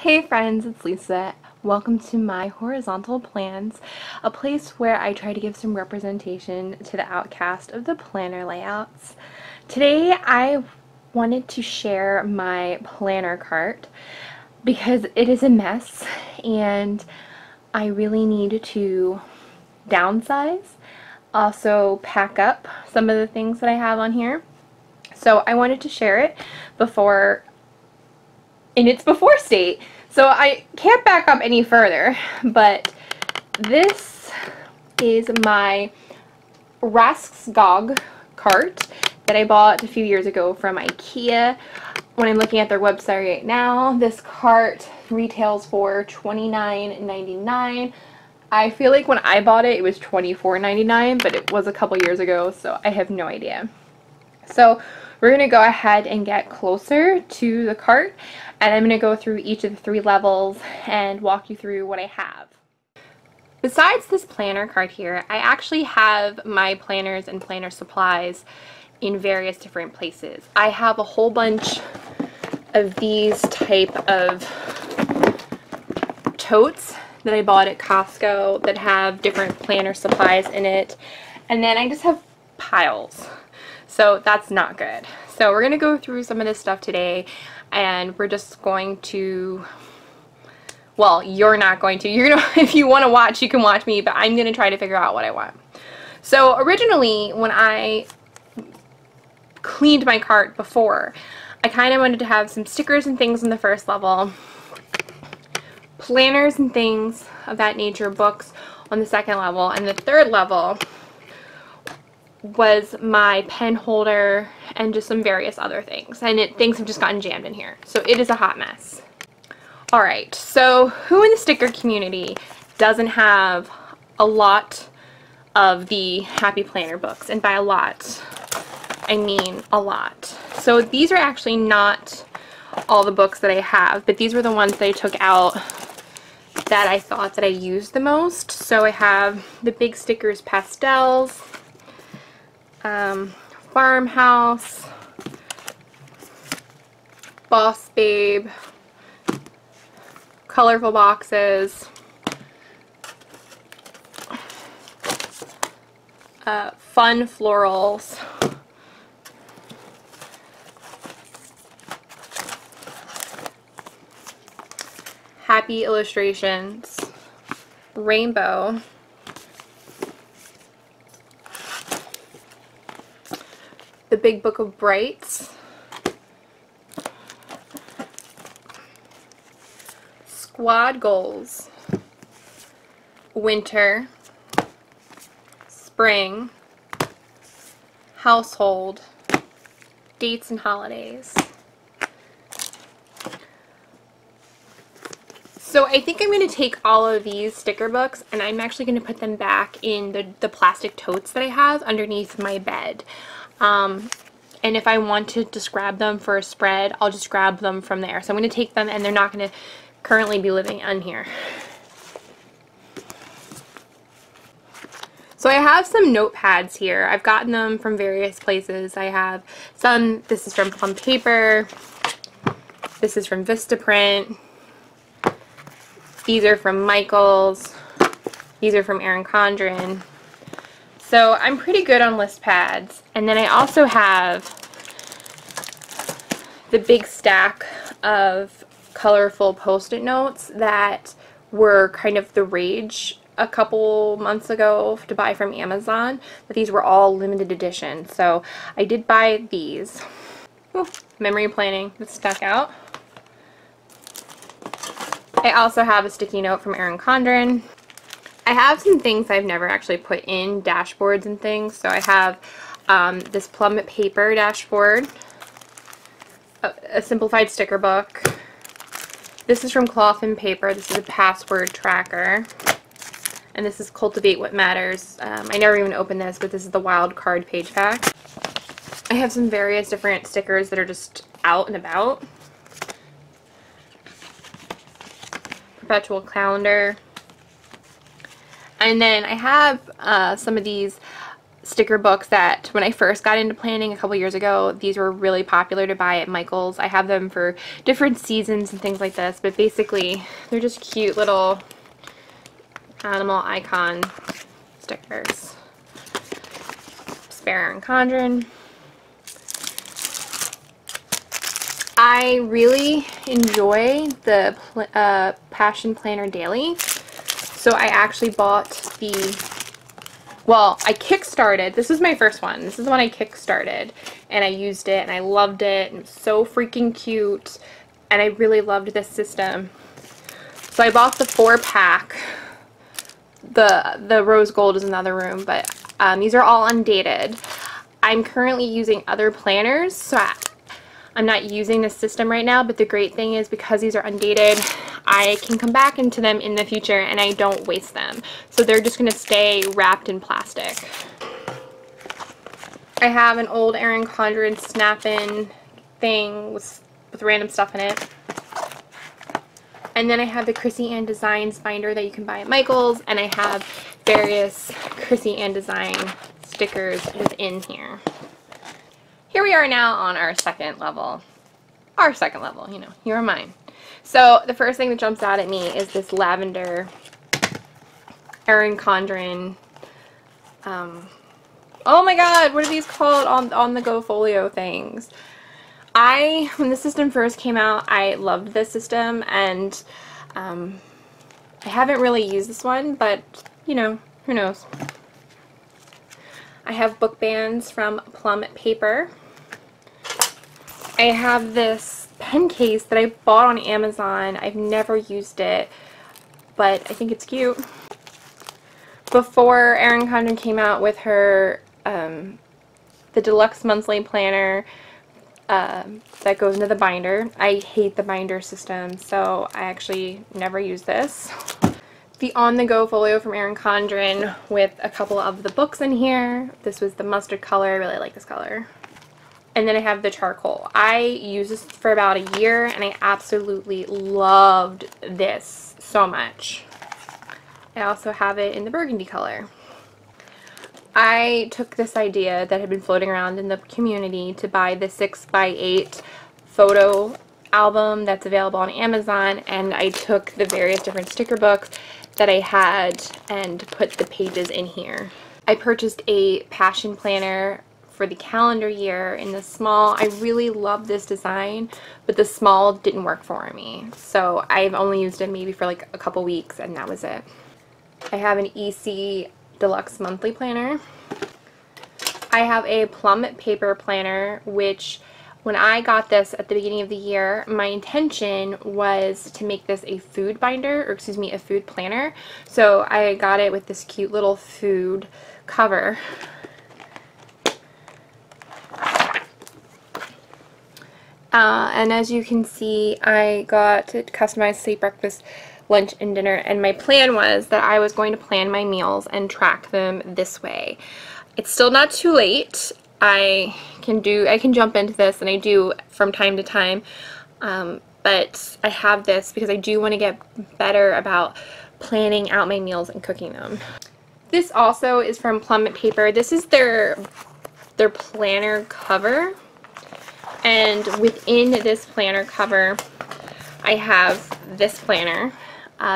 Hey friends, it's Lisa. Welcome to My Horizontal Plans, a place where I try to give some representation to the outcast of the planner layouts. Today I wanted to share my planner cart because it is a mess and I really need to downsize, also pack up some of the things that I have on here. So I wanted to share it in its before state. So I can't back up any further, but this is my Raskog cart that I bought a few years ago from Ikea. When I'm looking at their website right now, this cart retails for $29.99. I feel like when I bought it, it was $24.99, but it was a couple years ago, so I have no idea. So we're going to go ahead and get closer to the cart, and I'm going to go through each of the 3 levels and walk you through what I have. Besides this planner cart here, I actually have my planners and planner supplies in various different places. I have a whole bunch of these type of totes that I bought at Costco that have different planner supplies in it, and then I just have piles. So that's not good. So we're going to go through some of this stuff today, and we're just going to, well, you're not going to. You're gonna, if you want to watch, you can watch me, but I'm going to try to figure out what I want. So originally, when I cleaned my cart before, I kind of wanted to have some stickers and things in the first level, planners and things of that nature, books on the second level, and the third level was my pen holder and just some various other things, and things have just gotten jammed in here, so it is a hot mess. Alright, so who in the sticker community doesn't have a lot of the Happy Planner books? And by a lot, I mean a lot. So these are actually not all the books that I have, but these were the ones that I took out that I thought that I used the most. So I have the Big Stickers Pastels, Farmhouse, Boss Babe, Colorful Boxes, Fun Florals, Happy Illustrations, Rainbow, The Big Book of Brights, Squad Goals, Winter, Spring, Household, Dates and Holidays. So I think I'm going to take all of these sticker books and I'm actually going to put them back in the plastic totes that I have underneath my bed. And if I want to just grab them for a spread, I'll just grab them from there. So I'm going to take them, and they're not going to currently be living on here. So I have some notepads here. I've gotten them from various places. I have some, this is from Plum Paper, this is from Vistaprint, these are from Michaels, these are from Erin Condren. So I'm pretty good on list pads. And then I also have the big stack of colorful post-it notes that were kind of the rage a couple months ago to buy from Amazon. But these were all limited edition. So I did buy these. Ooh, memory planning that stuck out. I also have a sticky note from Erin Condren. I have some things I've never actually put in dashboards and things. So I have this Plum Paper dashboard, a simplified sticker book. This is from Cloth and Paper. This is a password tracker. And this is Cultivate What Matters. I never even opened this, but this is the wild card page pack. I have some various different stickers that are just out and about. Perpetual calendar. And then I have some of these sticker books that when I first got into planning a couple years ago, these were really popular to buy at Michael's. I have them for different seasons and things like this, but basically they're just cute little animal icon stickers. Spare and Condren. I really enjoy the Passion Planner Daily, so I actually bought I kickstarted, this is my first one, this is the one I kickstarted, and I used it, and I loved it, and it was so freaking cute, and I really loved this system. So I bought the 4-pack, the rose gold is in the other room, but these are all undated. I'm currently using other planners, so I'm not using this system right now, but the great thing is because these are undated, I can come back into them in the future and I don't waste them. So they're just going to stay wrapped in plastic. I have an old Erin Condren snap-in thing with random stuff in it. And then I have the Chrissy Ann Designs binder that you can buy at Michael's, and I have various Chrissy Ann Design stickers within here. Here we are now on our second level. Our second level, you know, you are mine. So the first thing that jumps out at me is this lavender Erin Condren. Oh my god, what are these called on the Go Folio things? When the system first came out, I loved this system, and I haven't really used this one, but you know, who knows. I have book bands from Plum Paper. I have this pen case that I bought on Amazon. I've never used it, but I think it's cute. Before Erin Condren came out with her, the deluxe monthly planner that goes into the binder. I hate the binder system, so I actually never use this. The on-the-go folio from Erin Condren with a couple of the books in here. This was the mustard color. I really like this color. And then I have the charcoal. I used this for about a year, and I absolutely loved this so much. I also have it in the burgundy color. I took this idea that had been floating around in the community to buy the 6x8 photo album that's available on Amazon, and I took the various different sticker books that I had and put the pages in here. I purchased a passion planner for the calendar year in the small. I really love this design, but the small didn't work for me, so I've only used it maybe for like a couple weeks, and that was it. I have an EC Deluxe Monthly Planner. I have a Plum Paper Planner, which when I got this at the beginning of the year, my intention was to make this a food binder, or excuse me, a food planner. So I got it with this cute little food cover. And as you can see, I got it customized sleep, breakfast, lunch, and dinner, and my plan was that I was going to plan my meals and track them this way. It's still not too late. I can jump into this, and I do from time to time, but I have this because I do want to get better about planning out my meals and cooking them. This also is from Plum Paper. This is their planner cover, and within this planner cover I have this planner.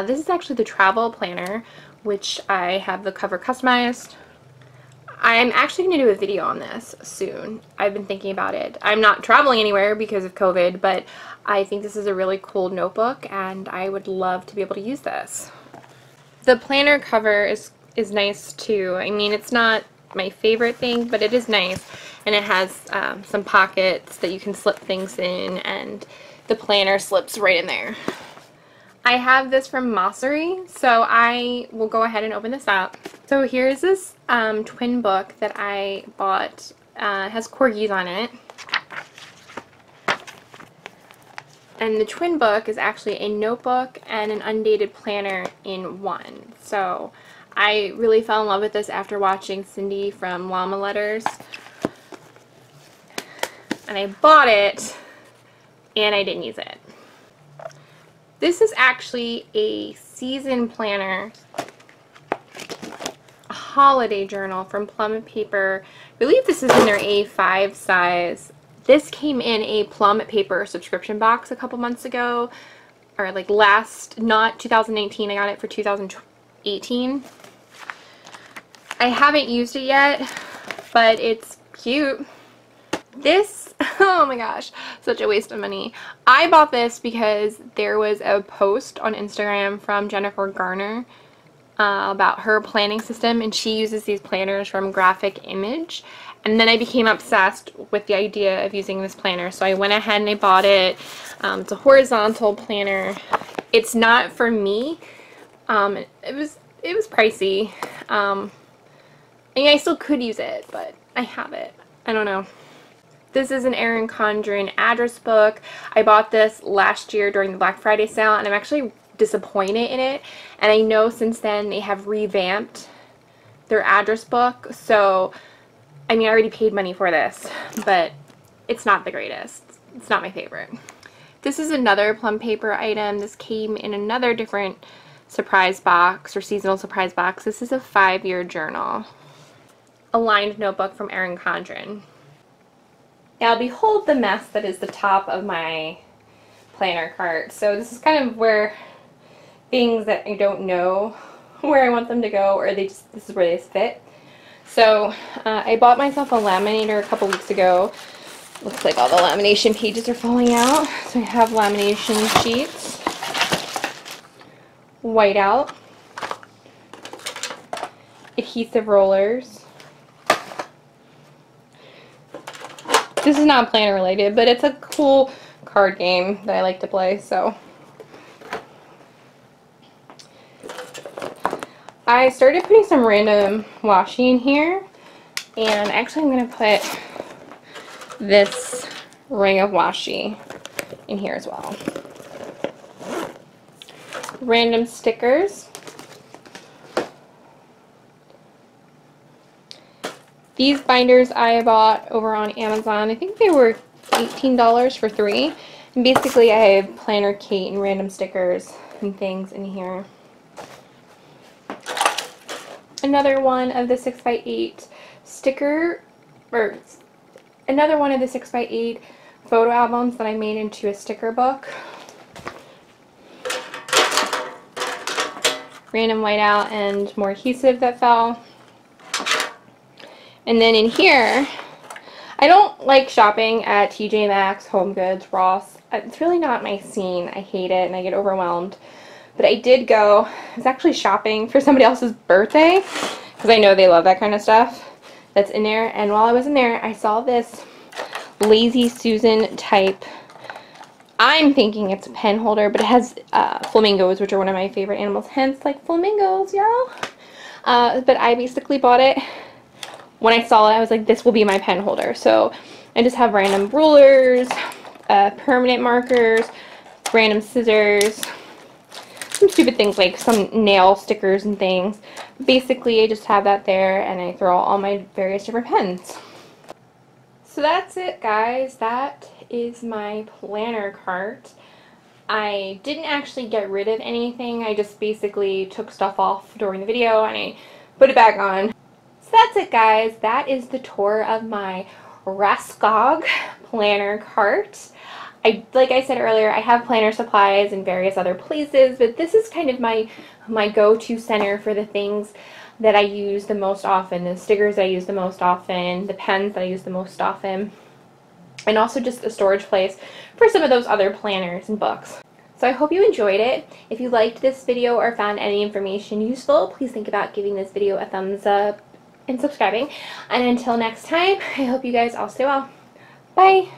This is actually the travel planner, which I have the cover customized. I'm actually going to do a video on this soon. I've been thinking about it. I'm not traveling anywhere because of COVID, but I think this is a really cool notebook, and I would love to be able to use this. The planner cover is nice too. I mean, it's not my favorite thing, but it is nice, and it has some pockets that you can slip things in, and the planner slips right in there. I have this from Mossery, so I will go ahead and open this up. So here's this twin book that I bought. It has corgis on it. And the twin book is actually a notebook and an undated planner in one. So I really fell in love with this after watching Cindy from Llama Letters. And I bought it, and I didn't use it. This is actually a season planner. holiday journal from Plum Paper. I believe this is in their A5 size. This came in a Plum Paper subscription box a couple months ago, or like not 2019, I got it for 2018. I haven't used it yet, but it's cute. This, oh my gosh, such a waste of money. I bought this because there was a post on Instagram from Jennifer Garner about her planning system, and she uses these planners from Graphic Image. And then I became obsessed with the idea of using this planner, so I went ahead and I bought it. It's a horizontal planner. It's not for me. It was pricey. I mean, I still could use it, but I have it. I don't know. This is an Erin Condren address book. I bought this last year during the Black Friday sale, and I'm actually disappointed in it. And I know since then they have revamped their address book. So, I mean, I already paid money for this, but it's not the greatest. It's not my favorite. This is another Plum Paper item. This came in another different surprise box or seasonal surprise box. This is a 5-year journal. A lined notebook from Erin Condren. Now behold the mess that is the top of my planner cart. So this is kind of where things that I don't know where I want them to go, or this is where they fit. So I bought myself a laminator a couple weeks ago. Looks like all the lamination pages are falling out. So I have lamination sheets, whiteout, adhesive rollers. This is not planner related, but it's a cool card game that I like to play, so. I started putting some random washi in here, and actually I'm going to put this ring of washi in here as well. Random stickers. These binders I bought over on Amazon. I think they were $18 for 3. And basically I have Planner Kate and random stickers and things in here. Another one of the 6x8 sticker, or another one of the 6x8 photo albums that I made into a sticker book. Random whiteout and more adhesive that fell. And then in here, I don't like shopping at TJ Maxx, Home Goods, Ross. It's really not my scene. I hate it and I get overwhelmed. But I did go, I was actually shopping for somebody else's birthday, because I know they love that kind of stuff that's in there. And while I was in there, I saw this Lazy Susan type, I'm thinking it's a pen holder, but it has flamingos, which are one of my favorite animals, hence like flamingos, y'all. But I basically bought it. When I saw it, I was like, this will be my pen holder. So I just have random rulers, permanent markers, random scissors, some stupid things like some nail stickers and things. Basically, I just have that there, and I throw all my various different pens. So that's it, guys. That is my planner cart. I didn't actually get rid of anything. I just basically took stuff off during the video and I put it back on. So that's it, guys. That is the tour of my Raskog planner cart. Like I said earlier, I have planner supplies in various other places, but this is kind of my go-to center for the things that I use the most often, the stickers I use the most often, the pens that I use the most often, and also just a storage place for some of those other planners and books. So I hope you enjoyed it. If you liked this video or found any information useful, please think about giving this video a thumbs up and subscribing. And until next time, I hope you guys all stay well. Bye!